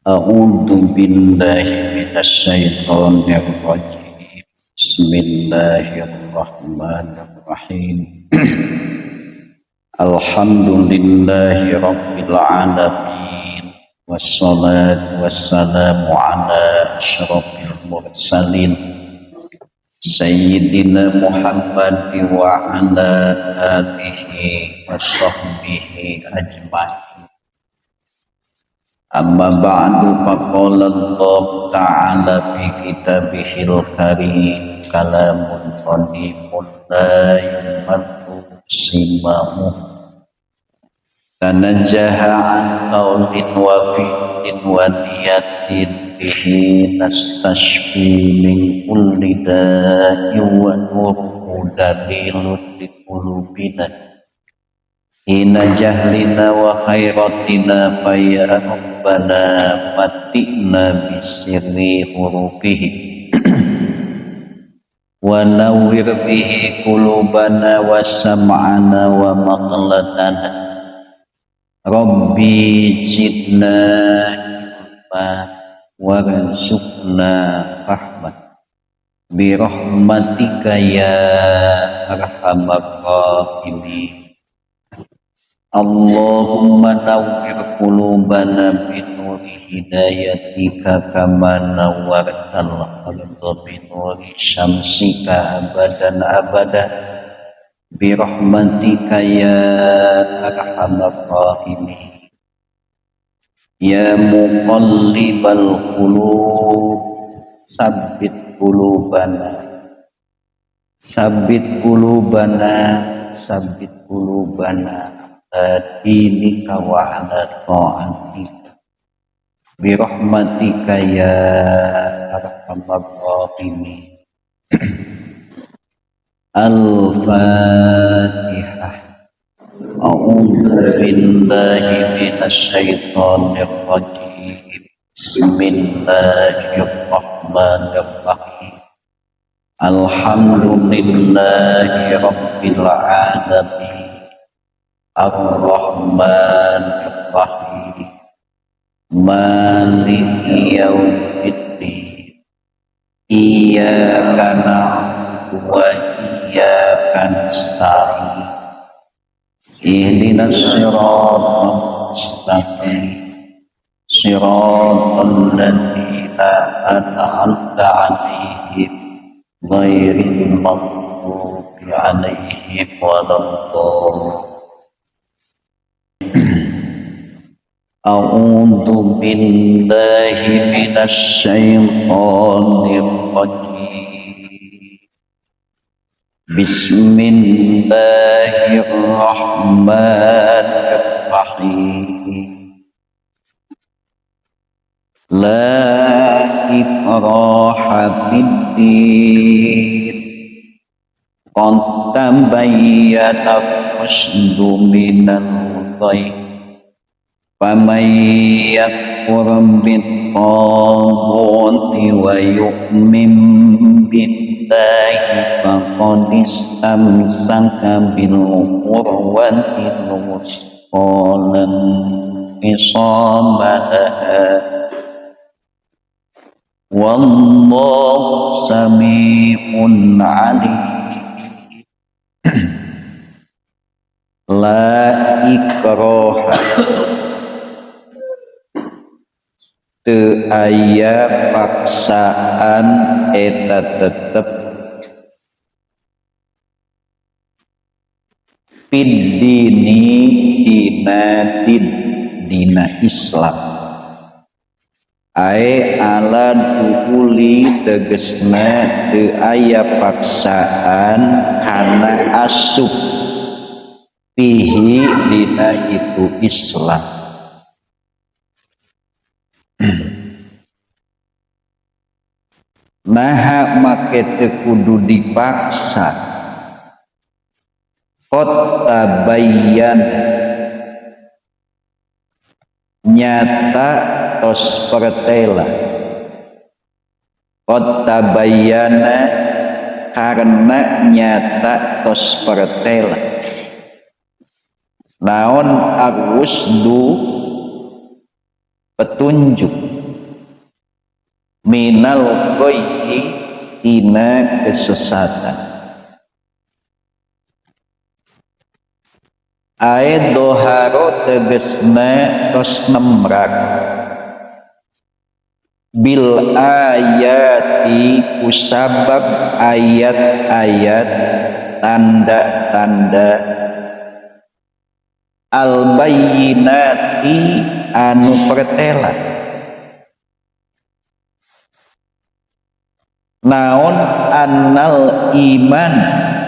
A'udzu billahi minasyaitonir rajim. Bismillahirrahmanirrahim. Alhamdulillahi rabbil alamin. Wassalatu wassalamu ala asyrafil mursalin Sayyidina Muhammad wa ala alihi wa sahbihi ajma'in. Amma ba'du faqala Allah ta'ala fi kitabihil karim kalamun qadimun la yumaddu simamu tanajjaha an qawlin wa fi'lin wa niyatin bihi nastashfi min kulli da'in wa nurhu dalilun li qulubina ina jahlina wa khairatina faya rabbana matikna bisirri hurufihi wa nawwir bihi qulubana wa sam'ana wa maqlatana rabbi zidna ilma warzuqna rahmat birahmatika ya arhamar rahimin. Allahumma nawwir qulubana binuri hidayatika kama nawwartal arda binuri syamsika abadan abada birahmatika ya arhamar rahimin. Ya muqallibal qulub sabbit qulubana dinika wa ala ta'atika birahmatika ya arhamar rahimin. Al-Fatihah. A'udzu billahi minasyaitonir rajim. Bismillahirrahmanirrahim. Alhamdulillahi rabbil alamin. Ar-Rahmanir-Rahim Maliki yaumiddin Iyyaka na'budu wa iyyaka nasta'in Ihdinas siratal mustaqim Siratal ladzina an'amta 'alaihim ghairil maghdubi 'alaihim waladdallin. A'udzu billahi minasyaitonir rajim. Bismillahirrahmanirrahim. La ikraha fid-din. Qad tabayyana ar-rusydu minal ghayy. Faman yakfur bit-taghuti wa yu'min billahi faqad istamsaka bil urwatil wuthqa lan infisama laha wallahu sami'un 'alim. La ikraha teu aya paksaan eta tetep fiddini dina Islam ae ala duhuli tegesna teu aya paksaan kana asup fihi dina itu Islam. Naha make teu kudu dipaksa. Qad tabayyan nyata tos pertela qad tabayyana karena nyata tos pertela naon ar-rusdu petunjuk minal ghayyi tina kesesatan ae doharo tegesna tos nemrak bil ayati kusabab ayat-ayat tanda-tanda al bayyinati anu pertela naon annal iman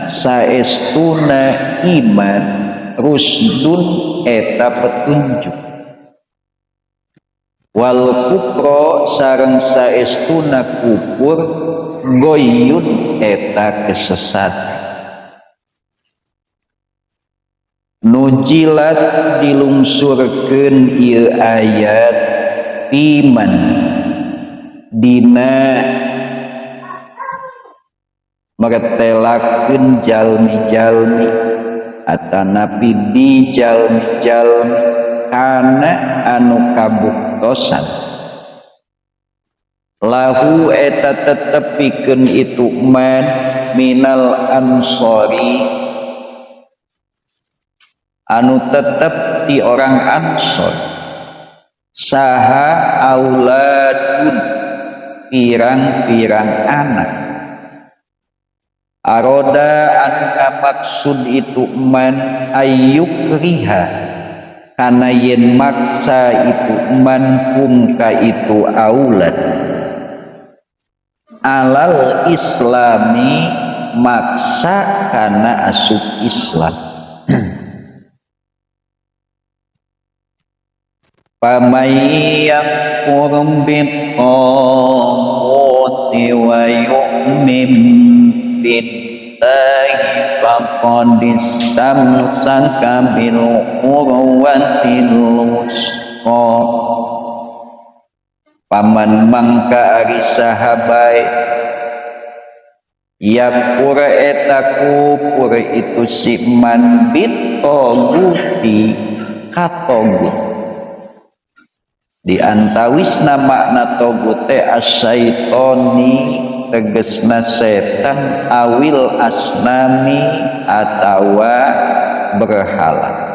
saestuna iman rusdun eta petunjuk wal kufra sareng saestuna kufur goyun eta kesesatan nujilat dilungsurkeun ieu ayat iman dina meretelakeun jalmi-jalmi atanapi di jalmi-jalmi kana anu kabuktosan lahu eta tetepikeun itu man minal ansori anu tetep di orang ansor saha auladun pirang-pirang anak aroda anu maksud itu man ayyuk riha kana yen maksa itu man ka itu aulad alal islami maksa kana asup Islam pamayyak biqawati wa yu'min billahi faqad istamsaka bil urwatil wusqa paman mangka ari sahabai yakur eta kufur itu si man bitoguti katogut di antawisna makna togut teh asyaitoni tegesna setan awil asnami atawa berhala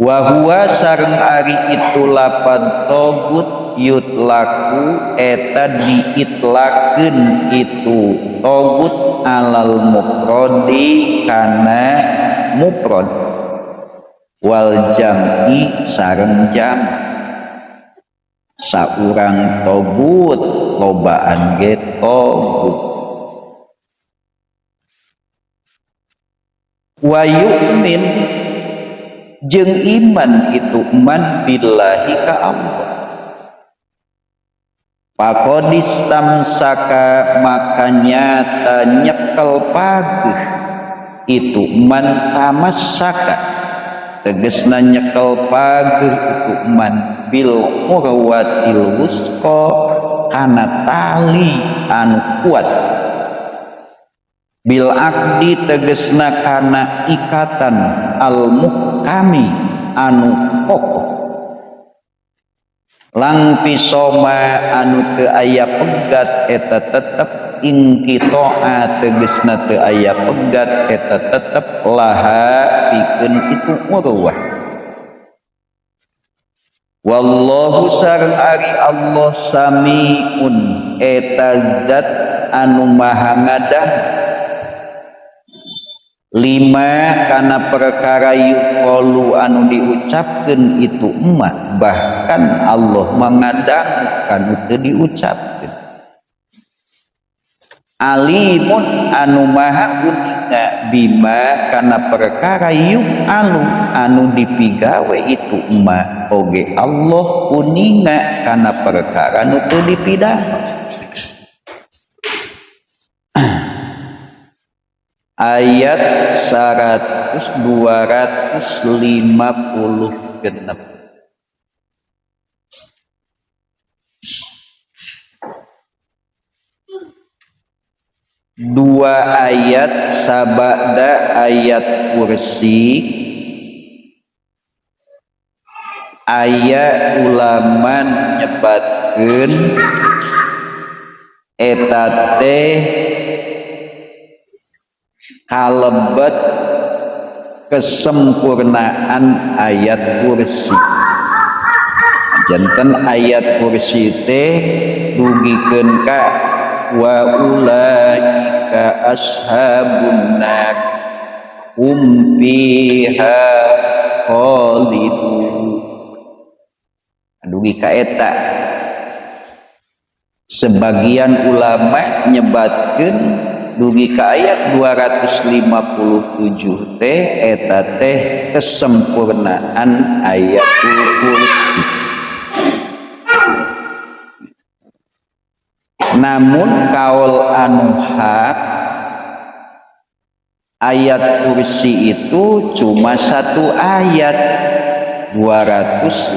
wa huwa sareng ari itu lapad togut yutlaku eta diitlakeun itu togut alal mufrodi kana mufrad wal jam'i sareng jam saurang togut lobaan ge togut wa yu'min jeung iman itu man billahi ka Allah pakodistamsaka makanya nyekel paguh itu man tamassaka tegesna nyekel paguh itu man bil urwatil wusqa kana tali anu kuat bil aqdi tegesna kana ikatan al muhkami anu kokoh lang pisoma anu teu aya pegat eta tetep ingkitoa tegesna teu aya pegat eta tetep laha pikeun itu urwah wallahu sareng ari Allah samiun eta zat anu maha ngadang lima kana perkara yuqalu anu diucapkeun itu emak bahkan Allah mengadang kanu teu diucapkeun alimun anu maha uninga bima kana perkara anu dipigawe itu emak oge Allah uninga kana perkara anu teu dipidana ayat 256 dua ayat sabada ayat kursi aya ulama nyebatkeun eta teh kalebet kesempurnaan ayat kursi. Janten ayat kursi teh dugikeun ka wa ulaika ashabun nar fiha khalidun. Dugi ka eta sebagian ulama nyebatkeun dugi ka ayat 257 teh eta teh kesempurnaan ayatul kursi. Namun kaul anu hak ayat kursi itu cuma satu ayat 255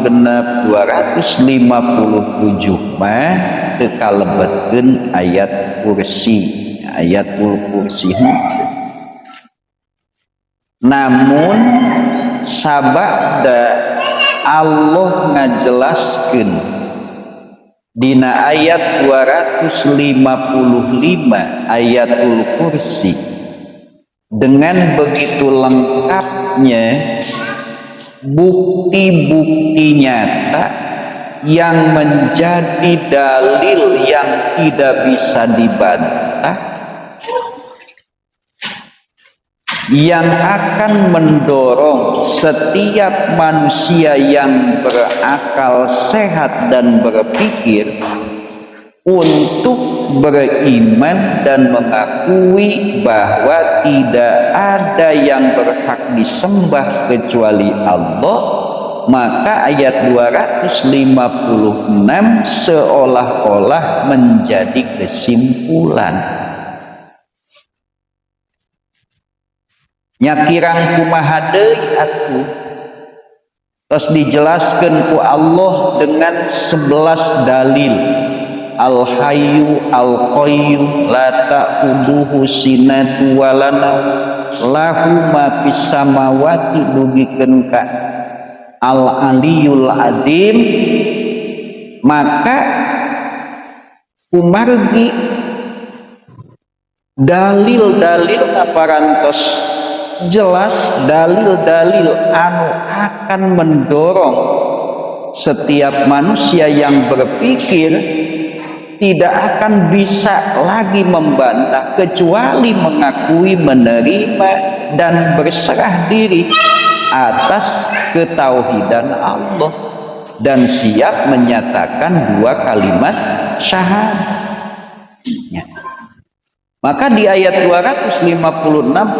genep 257 mah teu kalebetkeun ayat kursi ayatul kursi. Namun sabada Allah ngajelaskeun dina ayat 255 ayatul kursi dengan begitu lengkapnya bukti-bukti nyata yang menjadi dalil yang tidak bisa dibantah, yang akan mendorong setiap manusia yang berakal sehat dan berpikir untuk beriman dan mengakui bahwa tidak ada yang berhak disembah kecuali Allah. Maka ayat 256 seolah-olah menjadi kesimpulan. Nyakirang kumaha deui atuh tos dijelaskeun ku Allah dengan 11 dalil. Al hayyu al qayyum la ta'uduhu sinatu wala naum lahu ma fis samawati dugikeun ka al aliyul azim. Maka kumargi dalil-dalil parantos jelas, dalil-dalil anu akan mendorong setiap manusia yang berpikir tidak akan bisa lagi membantah kecuali mengakui, menerima dan berserah diri atas ketauhidan Allah dan siap menyatakan dua kalimat syahadat. Maka di ayat 256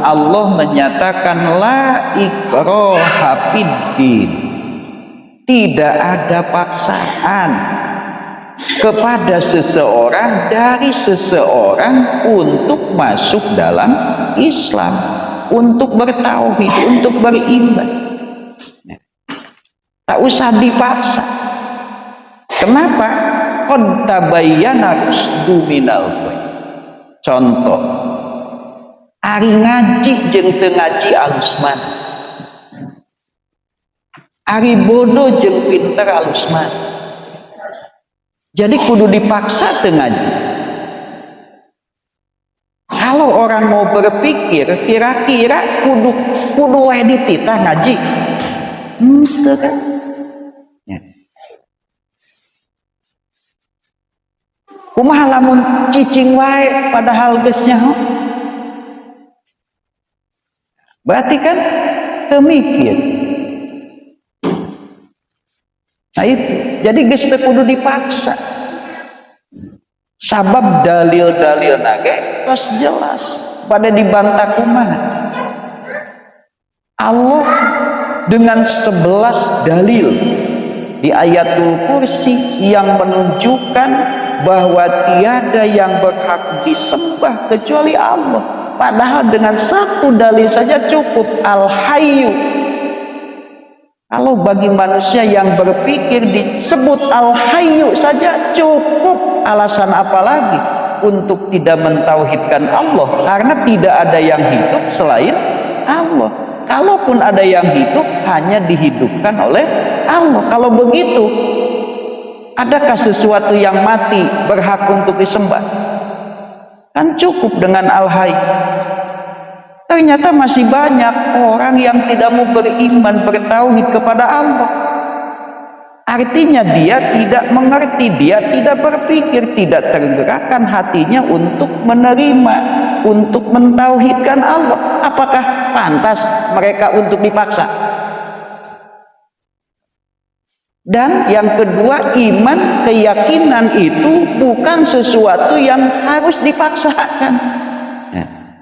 Allah menyatakan la ikraha fiddin, tidak ada paksaan kepada seseorang dari seseorang untuk masuk dalam Islam, untuk bertauhid, untuk beriman. Tak usah dipaksa. Kenapa? Qad tabayyana rusdu minal ghayy. Contoh, ari ngaji jeung teu ngaji alus mana, ari bodoh jeung pinter alus mana. Jadi kudu dipaksa teu ngaji. Kalau orang mau berpikir kira-kira kudu wae dititah ngaji, henteu kan? Kumaha lamun cicing wae padahal geus nyaho? Berarti kan teu mikir. Nah itu, jadi geus teu kudu dipaksa. Sabab dalil-dalil nage tos jelas, pada dibantah kumaha. Allah dengan 11 dalil di ayatul kursi yang menunjukkan bahwa tiada yang berhak disembah kecuali Allah. Padahal dengan satu dalil saja cukup, al hayyu, Kalau bagi manusia yang berpikir disebut Al-Hayyu saja cukup, alasan apa lagi untuk tidak mentauhidkan Allah? Karena tidak ada yang hidup selain Allah. Kalaupun ada yang hidup, hanya dihidupkan oleh Allah. Kalau begitu, adakah sesuatu yang mati berhak untuk disembah? Kan cukup dengan Al-Hayy. Ternyata masih banyak orang yang tidak mau beriman, bertauhid kepada Allah. Artinya dia tidak mengerti, dia tidak berpikir, tidak tergerakkan hatinya untuk menerima, untuk mentauhidkan Allah. Apakah pantas mereka untuk dipaksa? Dan yang kedua, iman, keyakinan itu bukan sesuatu yang harus dipaksakan.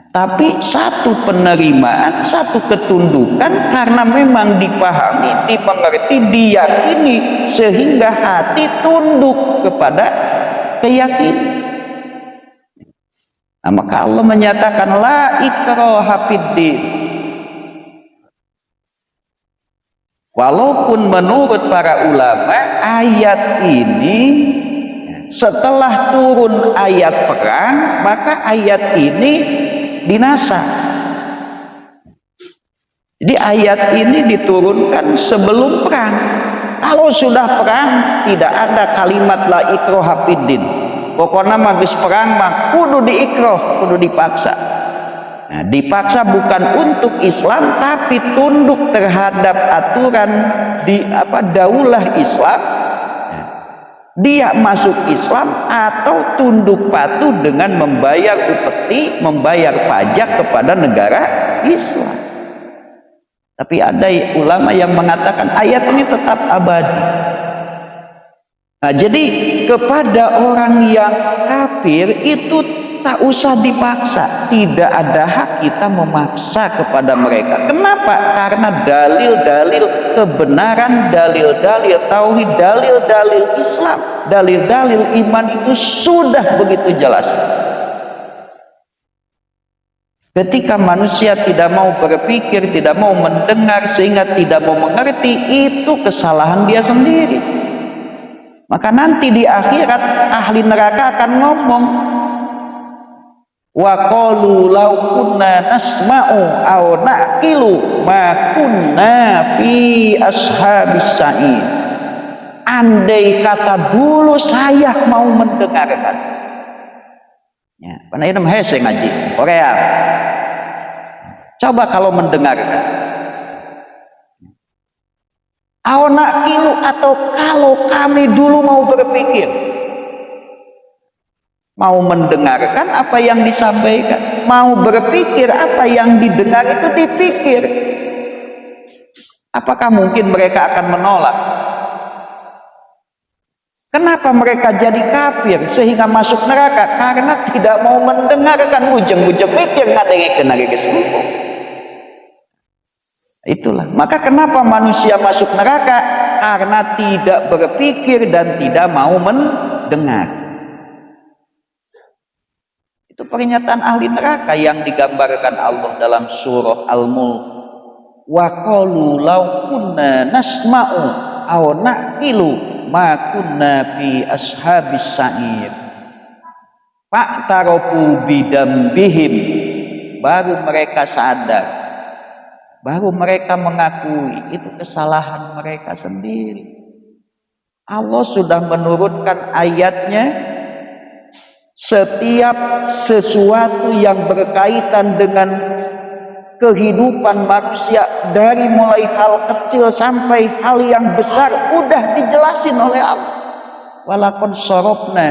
Tapi satu penerimaan, satu ketundukan karena memang dipahami, dimengerti, diyakini, sehingga hati tunduk kepada keyakinan. Nah, maka Allah menyatakan la ikraha fiddin. Walaupun menurut para ulama ayat ini setelah turun ayat perang, maka ayat ini binasa. Jadi ayat ini diturunkan sebelum perang. Kalau sudah perang, tidak ada kalimat la ikraha fiddin. Pokoknya magis perang mah kudu diikroh, kudu dipaksa. Nah, dipaksa bukan untuk Islam, tapi tunduk terhadap aturan daulah Islam. Dia masuk Islam atau tunduk patuh dengan membayar upeti, membayar pajak kepada negara Islam. Tapi ada ulama yang mengatakan ayat ini tetap abadi. Nah, jadi kepada orang yang kafir itu tak usah dipaksa, tidak ada hak kita memaksa kepada mereka. Kenapa? Karena dalil-dalil kebenaran, dalil-dalil tauhid, dalil-dalil Islam, dalil-dalil iman itu sudah begitu jelas. Ketika manusia tidak mau berpikir, tidak mau mendengar, sehingga tidak mau mengerti, itu kesalahan dia sendiri. Maka nanti di akhirat ahli neraka akan ngomong, wa qalu law kunna nasma'u aw naqilu ma kunna fi ashabis sa'id. Andai kata dulu saya mau mendengarkan. Ya, karena itu hese ngaji Korea. Coba kalau mendengarkan. Aw naqilu, atau kalau kami dulu mau berpikir, mau mendengarkan apa yang disampaikan, mau berpikir apa yang didengar itu dipikir. Apakah mungkin mereka akan menolak? Kenapa mereka jadi kafir sehingga masuk neraka? Karena tidak mau mendengarkan, ujung-ujung mikir ngadengkeun kesempur. Itulah. Maka kenapa manusia masuk neraka? Karena tidak berpikir dan tidak mau mendengar. Itu pernyataan ahli neraka yang digambarkan Allah dalam surah Al-Mulk. Wa qalu law kunna nasma'u aw naqilu ma kunna fi ashabis sa'ir. Fa'tarafu bidambihim. Baru mereka sadar, baru mereka mengakui itu kesalahan mereka sendiri. Allah sudah menurunkan ayatnya. Setiap sesuatu yang berkaitan dengan kehidupan manusia, dari mulai hal kecil sampai hal yang besar, udah dijelasin oleh Allah. Walaqad sharafna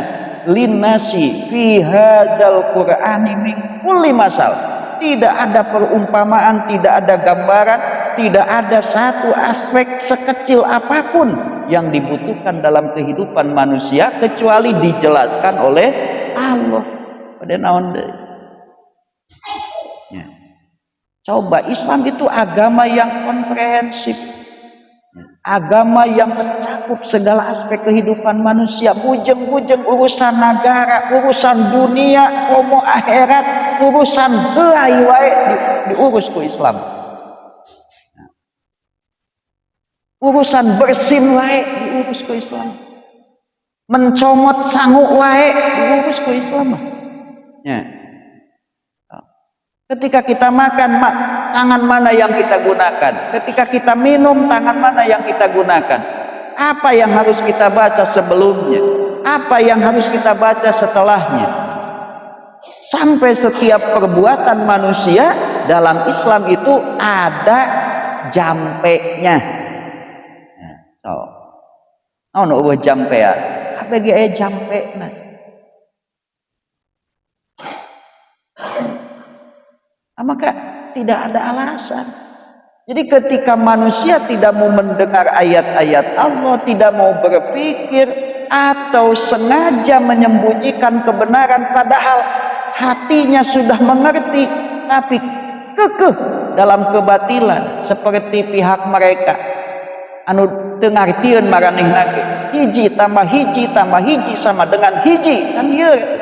linnasi fi hadzal qur'ani min kulli masal. Tidak ada perumpamaan, tidak ada gambaran, tidak ada satu aspek sekecil apapun yang dibutuhkan dalam kehidupan manusia kecuali dijelaskan oleh Allah. Pada naon deui. Ya. Coba, Islam itu agama yang komprehensif, agama yang mencakup segala aspek kehidupan manusia, bujeng-bujeng urusan negara, urusan dunia, komo akhirat, urusan helai wae diurus ku Islam. Urusan bersin wae diurus ku Islam, mencomot sangu wae diurus ku Islam. Ya. Ketika kita makan, tangan mana yang kita gunakan? Ketika kita minum, tangan mana yang kita gunakan? Apa yang harus kita baca sebelumnya? Apa yang harus kita baca setelahnya? Sampai setiap perbuatan manusia dalam Islam itu ada jampenya. So, ono jampean. Apa ge jampena? Maka tidak ada alasan. Jadi ketika manusia tidak mau mendengar ayat-ayat Allah, tidak mau berpikir atau sengaja menyembunyikan kebenaran padahal hatinya sudah mengerti tapi kekeh dalam kebatilan seperti pihak mereka anu teu ngartieun maranehna ge hiji tambah hiji sama dengan hiji kan ieu.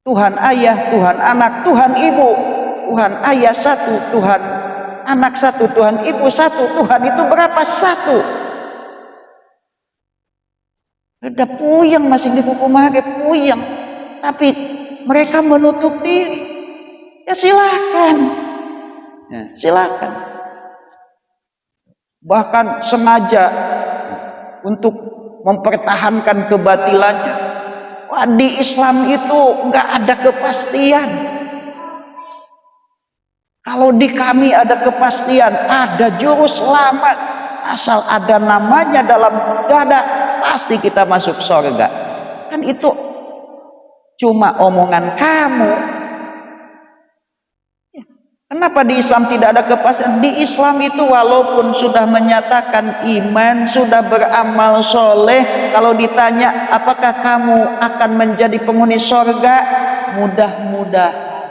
Tuhan ayah, Tuhan anak, Tuhan ibu. Tuhan ayah satu, Tuhan anak satu, Tuhan ibu satu. Tuhan itu berapa? Satu. Ada puyeng masih dihukum ada puyeng. Tapi mereka menutup diri. Ya silakan. Ya, silakan. Bahkan sengaja untuk mempertahankan kebatilannya. Wah, di Islam itu nggak ada kepastian. Kalau di kami ada kepastian, ada juru selamat. Asal ada namanya dalam dada, pasti kita masuk surga. Kan itu cuma omongan kamu. Kenapa di Islam tidak ada kepastian? Di Islam itu walaupun sudah menyatakan iman, sudah beramal soleh, kalau ditanya apakah kamu akan menjadi penghuni surga, mudah-mudahan.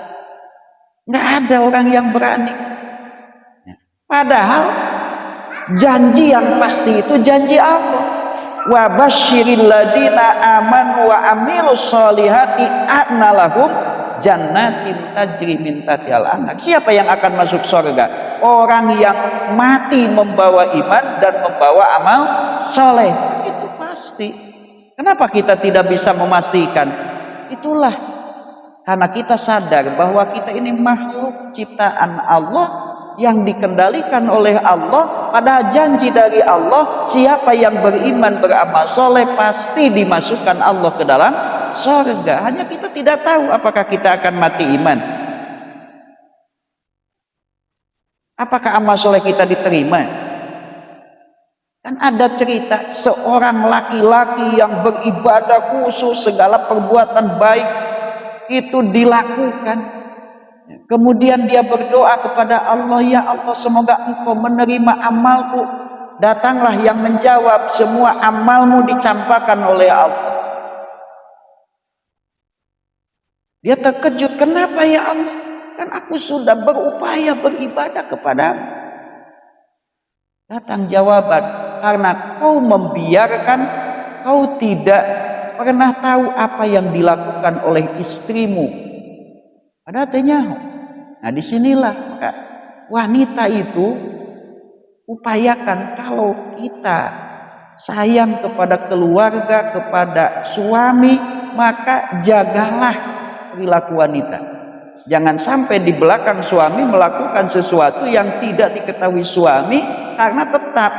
Nggak ada orang yang berani. Padahal janji yang pasti itu janji Allah. Wa basyiril ladina amanu wa amilus solihati anna lahum jannatin tajri min tahtihal anhar. Siapa yang akan masuk surga? Orang yang mati membawa iman dan membawa amal soleh. Itu pasti. Kenapa kita tidak bisa memastikan? Itulah karena kita sadar bahwa kita ini makhluk ciptaan Allah yang dikendalikan oleh Allah. Padahal janji dari Allah, siapa yang beriman beramal soleh pasti dimasukkan Allah ke dalam surga. Hanya kita tidak tahu apakah kita akan mati iman, apakah amal soleh kita diterima. Kan ada cerita seorang laki-laki yang beribadah khusus, segala perbuatan baik itu dilakukan. Kemudian dia berdoa kepada Allah, ya Allah semoga engkau menerima amalku. Datanglah yang menjawab, semua amalmu dicampakkan oleh Allah. Dia terkejut, kenapa ya Allah? Kan aku sudah berupaya beribadah kepadamu. Datang jawaban, karena kau membiarkan, kau tidak pernah tahu apa yang dilakukan oleh istrimu. Ada artinya. Nah disinilah maka wanita itu upayakan kalau kita sayang kepada keluarga, kepada suami, maka jagalah perilaku wanita. Jangan sampai di belakang suami melakukan sesuatu yang tidak diketahui suami, karena tetap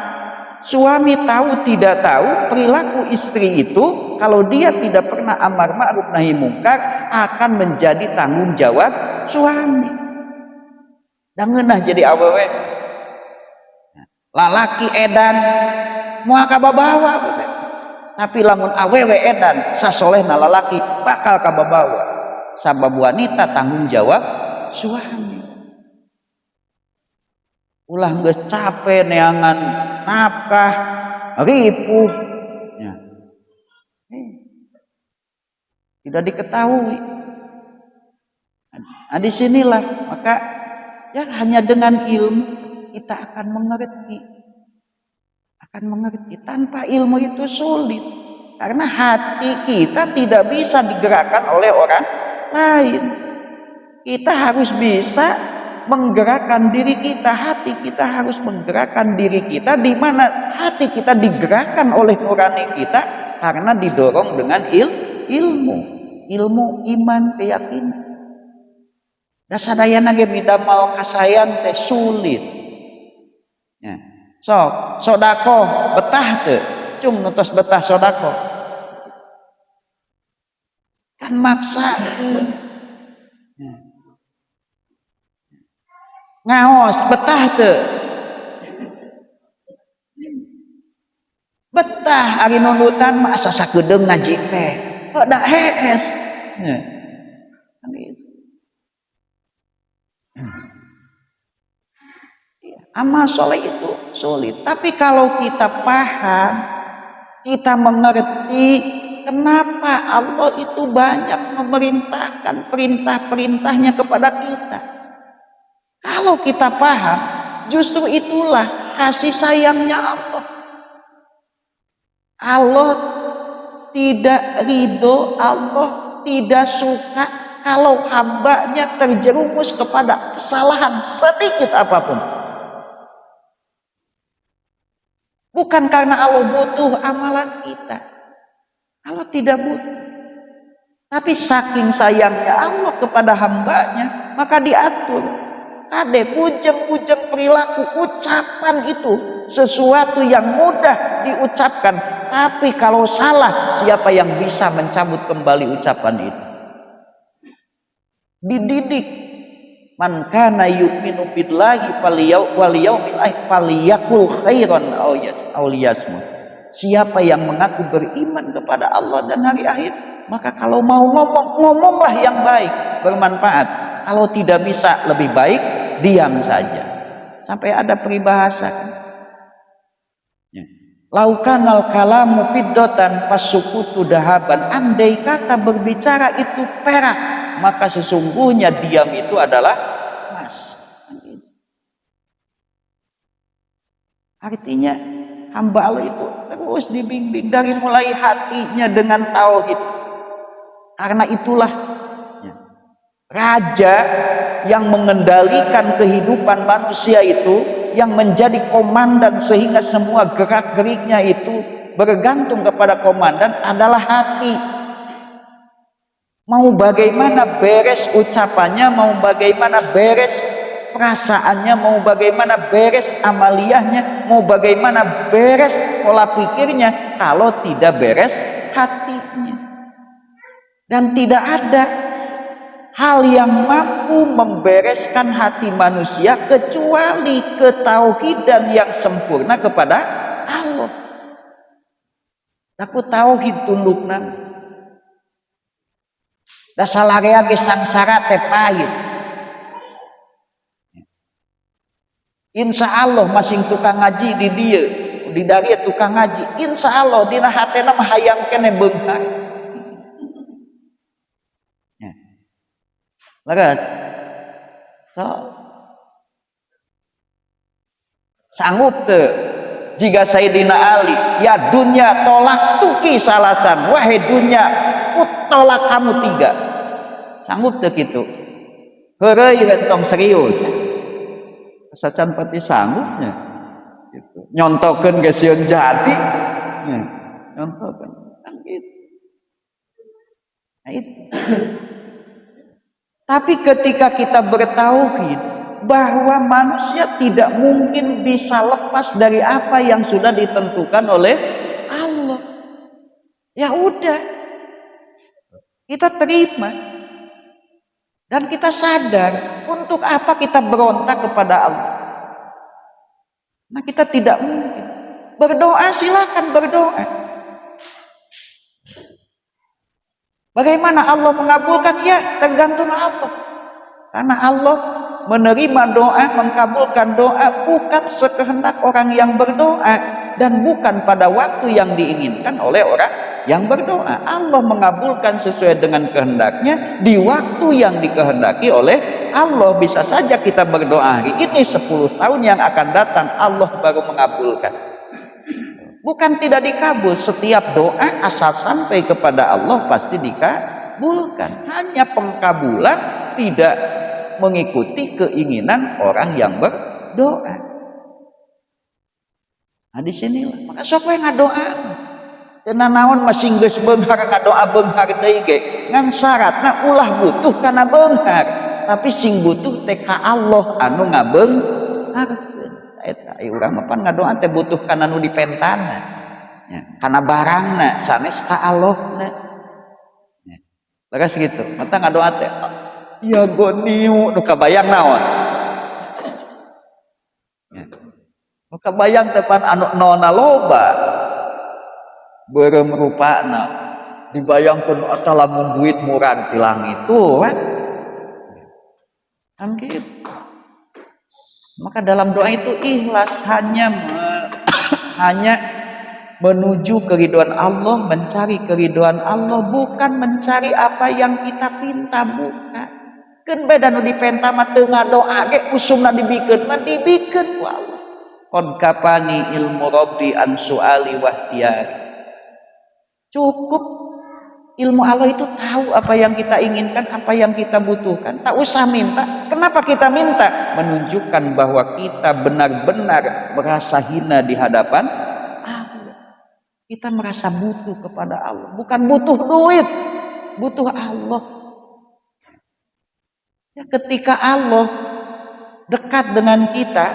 suami tahu tidak tahu perilaku istri itu kalau dia tidak pernah amar ma'ruf nahi mungkar akan menjadi tanggung jawab suami. Dan ngeunah jadi awewe lalaki edan moal kababawa, tapi lamun awewe edan sasolehna lalaki bakal kababawa. Sabab wanita tanggung jawab suami. Ulah geus capek neangan nafkah ripuh ya. Tidak diketahui. Nah disinilah maka ya hanya dengan ilmu kita akan mengerti. Tanpa ilmu itu sulit. Karena hati kita tidak bisa digerakkan oleh orang lain. Kita harus bisa menggerakkan diri kita. Hati kita harus menggerakkan diri kita, di mana hati kita digerakkan oleh nurani kita karena didorong dengan ilmu iman keyakinan. Da sadayana ge bidamal kasayan teh sulit. Ya. Sodako betah teu? Cung nutos betah sodako. Kan maksa. Ya. Ngaos betah teu? Betah ari nunutan mah asa sakedeung ngaji teh. Da hees. Ya. Amal soleh itu sulit. Tapi kalau kita paham, kita mengerti kenapa Allah itu banyak memerintahkan perintah-perintahnya kepada kita. Kalau kita paham, justru itulah kasih sayangnya Allah. Allah tidak ridho, Allah tidak suka kalau hambanya terjerumus kepada kesalahan sedikit apapun. Bukan karena Allah butuh amalan kita. Allah tidak butuh. Tapi saking sayangnya Allah kepada hambanya, maka diatur. Kade pujeng-pujeng perilaku, ucapan itu sesuatu yang mudah diucapkan. Tapi kalau salah, siapa yang bisa mencabut kembali ucapan itu? Dididik. Man kana yu'minu billahi wal yaumil akhir falyakul khairan aw liyasmut. Siapa yang mengaku beriman kepada Allah dan hari akhir, maka kalau mau ngomonglah yang baik, bermanfaat. Kalau tidak bisa lebih baik diam saja. Sampai ada peribahasa kan. Ya. Laukanal kalamu fiddatan fasukutu dahaban. Andai kata berbicara itu perak, maka sesungguhnya diam itu adalah emas. Artinya hamba Allah itu terus dibimbing dari mulai hatinya dengan tauhid. Karena itulah raja yang mengendalikan kehidupan manusia itu, yang menjadi komandan sehingga semua gerak-geriknya itu bergantung kepada komandan adalah hati. Mau bagaimana beres ucapannya, mau bagaimana beres perasaannya, mau bagaimana beres amaliyahnya, mau bagaimana beres pola pikirnya, kalau tidak beres hatinya. Dan tidak ada hal yang mampu membereskan hati manusia kecuali ketauhidan yang sempurna kepada Allah. Aku tauhid tundukna. Da salarea ge sangsara teh pahit. Insya Allah masing tukang ngaji di dieu, di dari tukang ngaji. Insya Allah dina hatena mah hayang kene beunghar. Laras, sanggup teu jika Sayyidina Ali, ya dunia tolak tuki salasan, wahai dunia tolak kamu tiga. Sanggup teu kitu? Heureuy rentong serius. Sacan pati sanggupnya. Gitu. Nyontokeun ge sieun jadi. Ya, nyontokeun kan gitu. Nah, itu. Tapi ketika kita bertauhid bahwa manusia tidak mungkin bisa lepas dari apa yang sudah ditentukan oleh Allah, ya udah kita terima dan kita sadar untuk apa kita berontak kepada Allah. Nah, kita tidak mungkin berdoa, silakan berdoa. Bagaimana Allah mengabulkan? Ya tergantung Allah. Karena Allah menerima doa, mengabulkan doa bukan sekehendak orang yang berdoa dan bukan pada waktu yang diinginkan oleh orang yang berdoa. Allah mengabulkan sesuai dengan kehendaknya di waktu yang dikehendaki oleh Allah. Bisa saja kita berdoa hari ini, 10 tahun yang akan datang Allah baru mengabulkan. Bukan tidak dikabul, setiap doa asal sampai kepada Allah pasti dikabulkan. Hanya pengkabulan tidak mengikuti keinginan orang yang berdoa. Nah di sinilah maka sok we ngadoa. Teu naon masing geus beunghar ngadoa beunghar deui ge ngan syaratna ulah butuh kana beunghar, tapi sing butuh teh ka Allah anu ngabeungharkeun. Eta urang mah pan ngadoa teh butuh kana nu dipentana. Ya, kana barangna sanes ka Allahna. Ya. Legas gitu. Mata ngadoa teh ya goniu nu kabayang naon. Ya. Nu kabayang teh pan anu nona loba. Beureum rupana dibayangkeun eta lamun duit murag ti langit tuh kan gitu. Maka dalam doa itu ikhlas hanya menuju keridhaan Allah, mencari keridhaan Allah, bukan mencari apa yang kita pinta, bukan. Keun beda nu dipenta mah teu ngadoa ge usumna dibikeun mah dibikeun ku Allah. Qad kafani ilmu rabbi an suali wahtiyari. Cukup ilmu Allah itu tahu apa yang kita inginkan, apa yang kita butuhkan. Tak usah minta. Kenapa kita minta? Menunjukkan bahwa kita benar-benar merasa hina di hadapan Allah. Kita merasa butuh kepada Allah. Bukan butuh duit, butuh Allah. Ya, ketika Allah dekat dengan kita,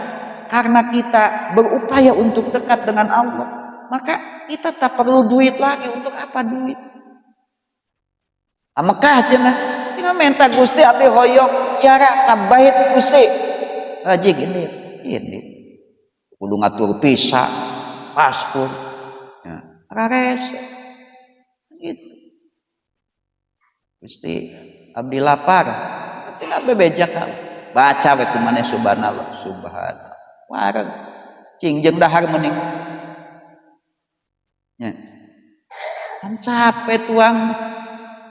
karena kita berupaya untuk dekat dengan Allah, maka kita tak perlu duit lagi. Untuk apa duit? Mekah cenah tinggal minta Gusti abdi hoyong ziarah ka bait Gusti. Haji gini kudu ngatur visa, paspor. Ya, rares. Gitu. Gusti abdi lapar. Tinggal bebejak baca we kumaneh subhanallah, subhanallah. Wareg cing jeung dahar mending. Ya. Kan capek tuang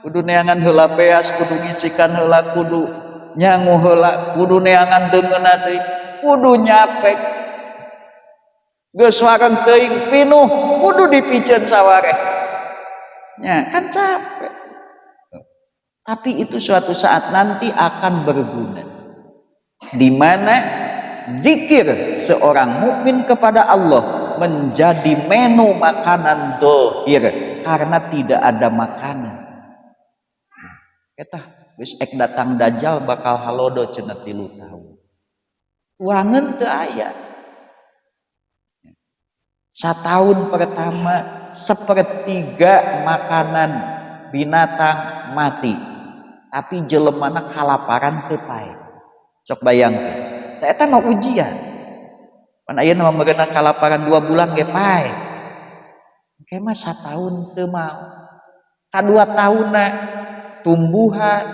kudu neangan heula beas, kudu ngisikan heula, kudu nyangu heula, kudu neangan deungeunna deui, kudu nyapek. Geus wareng teuing pinuh, kudu dipiceun sawareh. Ya, kan capek. Tapi itu suatu saat nanti akan berguna. Di mana zikir seorang mukmin kepada Allah menjadi menu makanan dohir karena tidak ada makanan. Eta geus ek datang dajjal bakal halodo cenah 3 tahun. Uangeun teu aya. Satahun pertama 1/3 makanan binatang mati. Tapi jelemana kalaparan teu pae. Sok bayangkeun. Eta mah ujian. Pan ayeuna mah meureuna kalaparan 2 bulan ge pae. Engke mah satahun teu mau. Kadua tahunna tumbuhan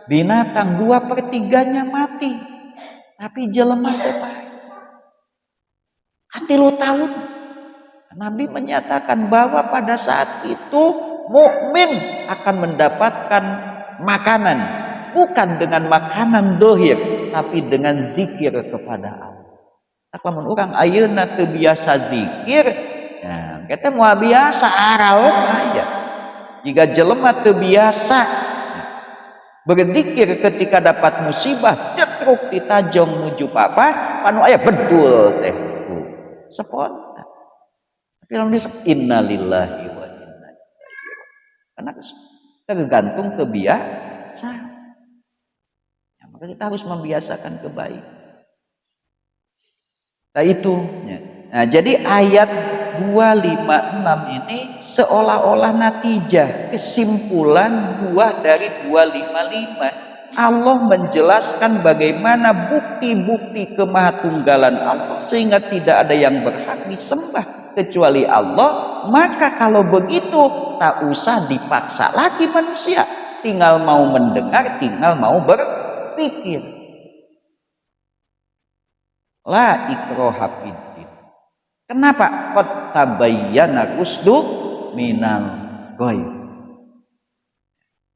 binatang 2/3-nya mati. Tapi jelema teu pae. Kan 3 tahun. Nabi menyatakan bahwa pada saat itu mukmin akan mendapatkan makanan, bukan dengan makanan dohir, tapi dengan zikir kepada Allah. Tak lamun urang ayeuna teu biasa zikir, nah kita moal biasa araos aja. Jika jelema teu biasa berzikir ketika dapat musibah, cetruk ditajong nuju papa, anu aya bedul teh. Spontan. Tapi lamun disebut innalillahi wa inna ilaihi raji'un. Karena tergantung kebiasaan. Ya, maka kita harus membiasakan kebaikan. Nah itu. Ya. Nah jadi ayat 256 ini seolah-olah natijah, kesimpulan buah dari 255. Allah menjelaskan bagaimana bukti-bukti kemahatunggalan Allah sehingga tidak ada yang berhak disembah kecuali Allah. Maka kalau begitu tak usah dipaksa lagi manusia, tinggal mau mendengar, tinggal mau berpikir. La ikraha fiddin. Kenapa? Qad tabayyana rusdu minal ghayy.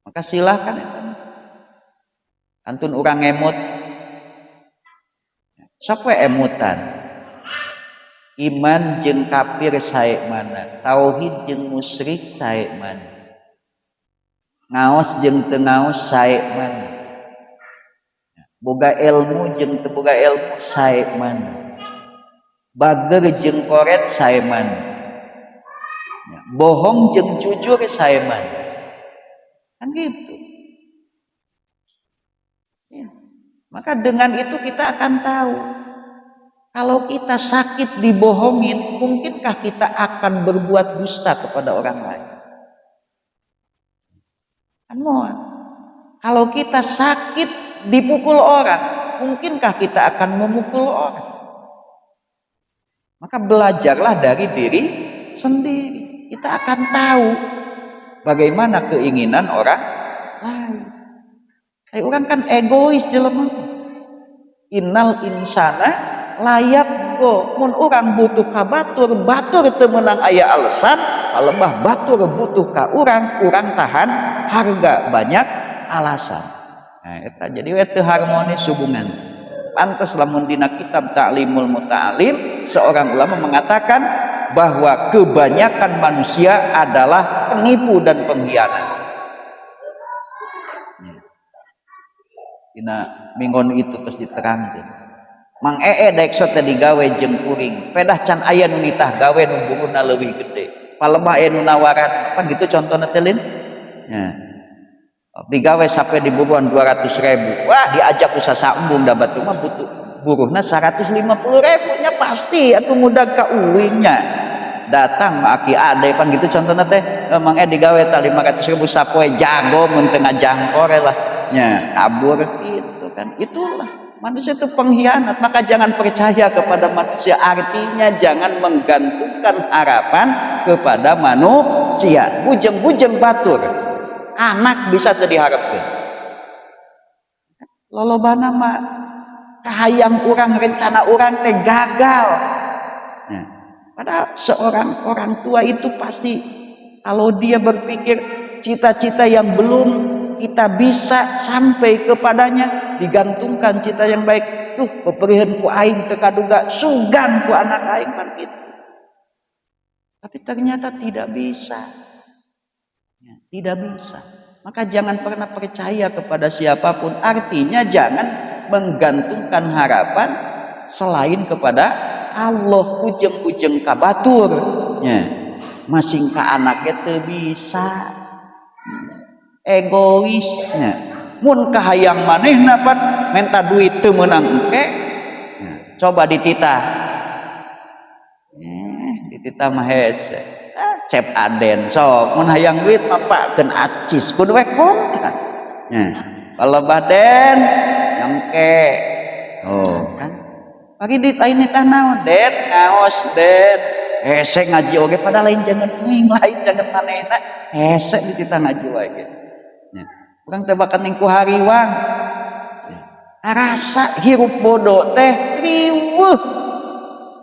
Maka silakan ya. Antun urang emut. Sok we emutan. Iman jeung kafir sae mana, tauhid jeung musyrik sae mana, ngaos jeung teu ngaos sae mana. boga ilmu jeung teu boga ilmu sae mana, bager jeung koret sae mana, bohong jeung jujur sae mana, kan gitu ya. Maka dengan itu kita akan tahu kalau kita sakit dibohongin, mungkinkah kita akan berbuat dusta kepada orang lain? Kan mohon. Kalau kita sakit dipukul orang, mungkinkah kita akan memukul orang? Maka belajarlah dari diri sendiri. Kita akan tahu bagaimana keinginan orang lain. Orang kan egois jelema. Innal insana layak go mun urang butuh ka batur, batur teu meunang aya alasan, kalebah batur butuh ka urang, urang tahan harga banyak alasan. Nah, eta jadi we teu harmonis hubungan. Pantes lamun dina kitab Ta'limul Muta'alim seorang ulama mengatakan bahwa kebanyakan manusia adalah penipu dan pengkhianat. Dina mingon itu terus diterangkeun. Mang daek sote digawe jeung kuring, pedah can aya nu nitah gawe nu buruhna leuwih gede. Palemah aya nu nawaran, pan gitu contohna teh lin. Nya. Digawe sampai di buruan 200.000. Wah, diajak usaha sambung da batu mah butuh buruhna 150.000 nya pasti atuh mudag ka uwingnya. Datang aki ade pan gitu contohna teh, mang digawe tah 500.000 sapoe jago mun teu ngajangkor lah. Nya, kabur gitu kan. Itulah manusia itu pengkhianat, maka jangan percaya kepada manusia. Artinya jangan menggantungkan harapan kepada manusia. Bujeng-bujeng batur, anak bisa teu diharapkeun. Lolobana mah kahayang urang rencana urang teh gagal. Nah, padahal seorang orang tua itu pasti kalau dia berpikir cita-cita yang belum kita bisa sampai kepadanya, digantungkan cita yang baik. Tuh peperihan ku aing teu kaduga sugan ku anak aing kan gitu. Tapi ternyata tidak bisa. Ya, tidak bisa. Maka jangan pernah percaya kepada siapapun. Artinya jangan menggantungkan harapan selain kepada Allah. Ujeng-ujeng ka batur. Ya, masing ka anaknya teu bisa. Egoisnya mun kahayang manehna pan menta duit teu meunang engke. Coba dititah mah hese cep aden sok mun hayang duit mah pakeun acis kudu we kontra. Kalau baden engke kan bagi ditain tah naon den ngaos den hese ngaji oge pada lain jangan uing lain jangan manehna hese dititah ngaji wae gitu. Urang teh bakat ningku hariwang. Rasa hirup bodoh teh riweuh.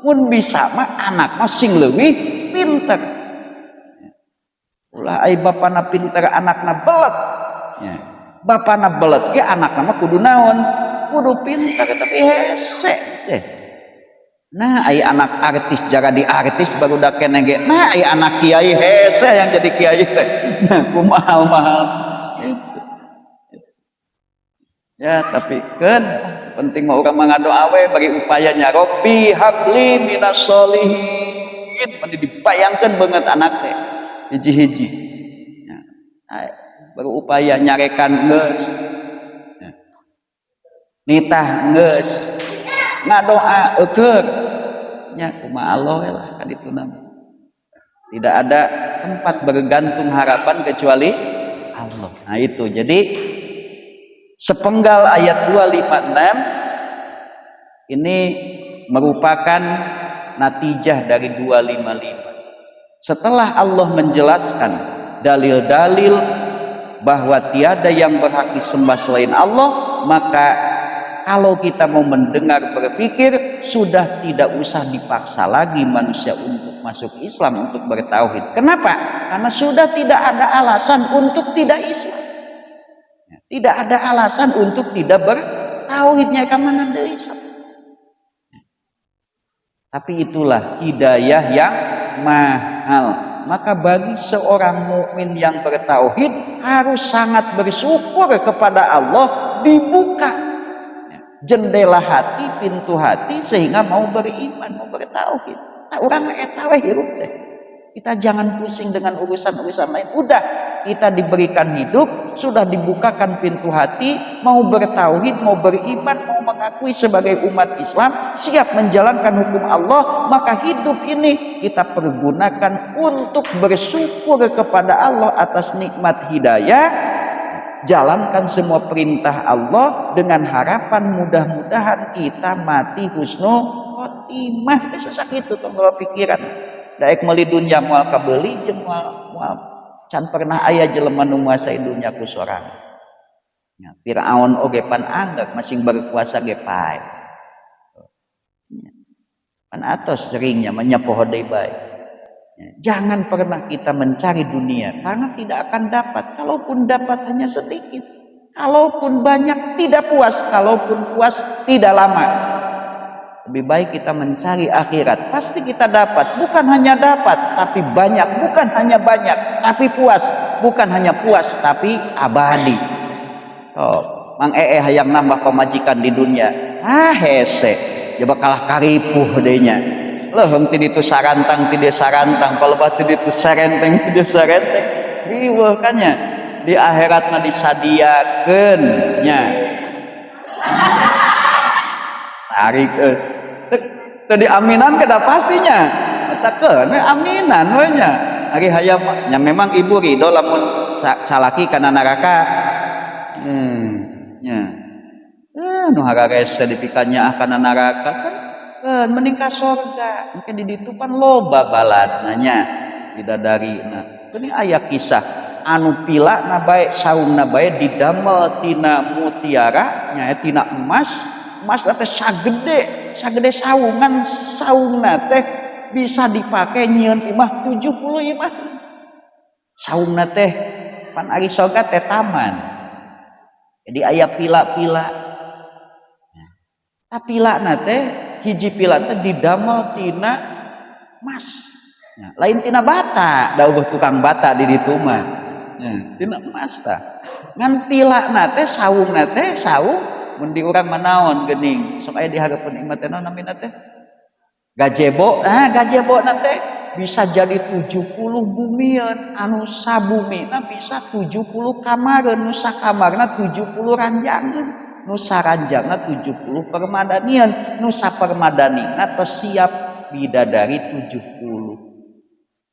Mun bisa mah anak mah sing leuwih pinter. Ulah ai bapana pinter anakna belet. Ya. Bapana belet ge anakna mah kudu naon? Kudu pinter tapi hese teh. Nah, ai anak artis jaga di artis baru da keneh ge. Nah, ai anak kiai hese yang jadi kiai teh. Nah, kumaha-mahal. Ya tapi kan penting mau orang mengadoa we bagi upayanya Robbi habli minas solihin mandi dibayangkan banget anak teh hiji-hiji ya, berupaya nyarekan geus ya. Nitah geus ngadoa eukeun nya kumaha Allah lah ka ditu nama tidak ada tempat bergantung harapan kecuali Allah. Nah itu jadi sepenggal ayat 256 ini merupakan natijah dari 255. Setelah Allah menjelaskan dalil-dalil bahwa tiada yang berhak disembah selain Allah, maka kalau kita mau mendengar berpikir sudah tidak usah dipaksa lagi manusia untuk masuk Islam, untuk bertauhid. Kenapa? Karena sudah tidak ada alasan untuk tidak Islam. Tidak ada alasan untuk tidak bertauhidnya kemana deui. Tapi itulah hidayah yang mahal. Maka bagi seorang mukmin yang bertauhid harus sangat bersyukur kepada Allah dibuka jendela hati, pintu hati sehingga mau beriman, mau bertauhid. Tak urang eta we hirup teh. Kita jangan pusing dengan urusan-urusan lain. Udah, kita diberikan hidup, sudah dibukakan pintu hati, mau bertauhid, mau beriman, mau mengakui sebagai umat Islam, siap menjalankan hukum Allah, maka hidup ini kita pergunakan untuk bersyukur kepada Allah atas nikmat hidayah. Jalankan semua perintah Allah dengan harapan mudah-mudahan kita mati husnul khotimah. Susah gitu tong pikiran. Daek meuli dunya moal kabeli jeung moal can pernah aya jelema nu nguasai dunya ku sorangan. Ya, Firaun oge pan anggak masing berkuasa ge pae. Pan atos seringnya menyepoh deui bae. Jangan pernah kita mencari dunia karena tidak akan dapat. Kalaupun dapat hanya sedikit, kalaupun banyak tidak puas, kalaupun puas tidak lama. Lebih baik kita mencari akhirat, pasti kita dapat. Bukan hanya dapat tapi banyak, bukan hanya banyak tapi puas, bukan hanya puas tapi abadi. Oh, Mang hayang nambah pemajikan di dunia, hese coba kalah karipuh dehnya. Leuheung ti ditu sarantang ti dieu sarantang, palebat ti ditu sarenteng ti dieu sarenteng. Riweuh kan nya. Di akhirat mah disadiakeun nya. Tarik teu diaminan kada pastinya. Eta keun aminan we nya. Ari hayang nya memang ibu ridho lamun salaki kana neraka. Nya. Nu hararese dipikannya kana neraka kan mending ka sorga mungkin di ditu pan loba baladna nya bidadarina. Ini aya kisah anu pilana bae saungna bae didamel tina mutiara nya tina emas teh sagede saungna teh bisa dipake nyieun imah 70 imah. Saungna teh pan ari sorga teh taman. Jadi aya pila-pila. Pilana teh hiji pila teh didamel tina emas. Ya, lain tina bata, da eueuh tukang bata di ditu mah. Ya, tina emas tah. Ngan pilana teh saungna teh saung mun di urang manaon geuning. Sok aya di hareupeun imah teh naon namina teh? Gazebo. Gazebo na teh bisa jadi 70 bumieun anu sabumina bisa 70 kamareun, nu sakamarna 70 ranjangan. Nu saranjangna 70 permadanian, nu sapermadanina tos siap bidadari 70.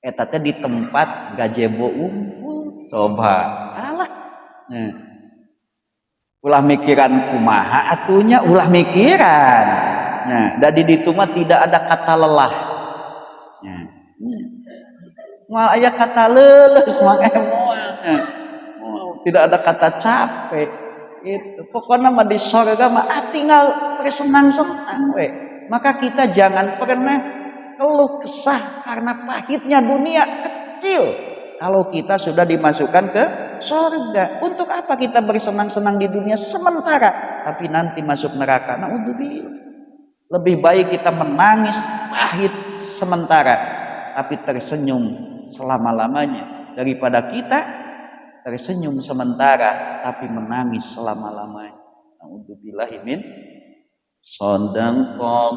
Eta teh di tempat gazebo unggul. Coba alah. Ulah mikiran kumaha atunya, ulah mikiran. Da di ditu mah tidak ada kata lelah. Moal aya kata leuleus mah moal. Tidak ada kata capek. Itu pokoknya mah di sorga mah tinggal bersenang-senang we. Maka kita jangan pernah keluh kesah karena pahitnya dunia kecil. Kalau kita sudah dimasukkan ke sorga, untuk apa kita bersenang-senang di dunia sementara tapi nanti masuk neraka? Naudzubillah. Lebih baik kita menangis pahit sementara tapi tersenyum selama-lamanya daripada kita tersenyum sementara tapi menangis selama-lamanya. Naudzubillahi min. Sadaqallah